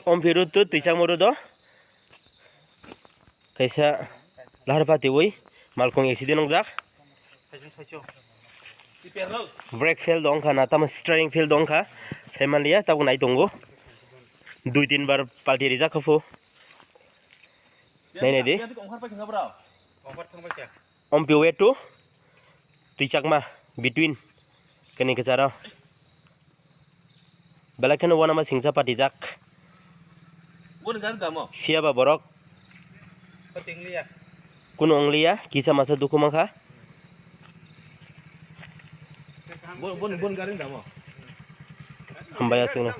Om Piru tu tisang moro do. Kaisa lahar pati woi malkong accident nongjak. Brake fail dong kana tam steering fail dong kha. Saimanlia tabu nai tongo. 2-3 bar palti rijak khafu. Nai di. Om Piru itu tisak ma between kini kecara. Balakan wana ma singsa pati jak. Siapa borok? Kun onglia kisah masa duku maka. Bon garing damo. Hambaya singno.